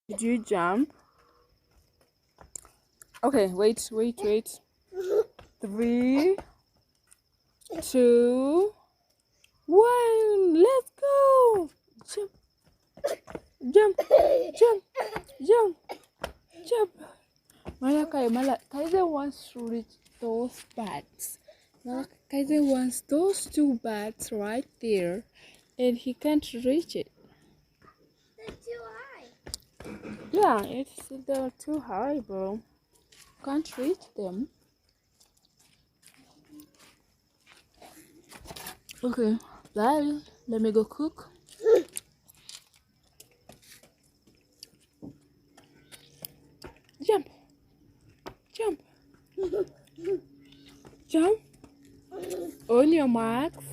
Did you jump? Okay, wait. 3, 2, 1. Let's go! Jump, jump, jump, jump, jump. Kaiser wants to reach those bats. Kaiser wants those two bats right there, and he can't reach it. They're too high. Yeah, they're too high, bro. Can't reach them. Okay, bye. Let me go cook. Jump, jump, jump. On your marks.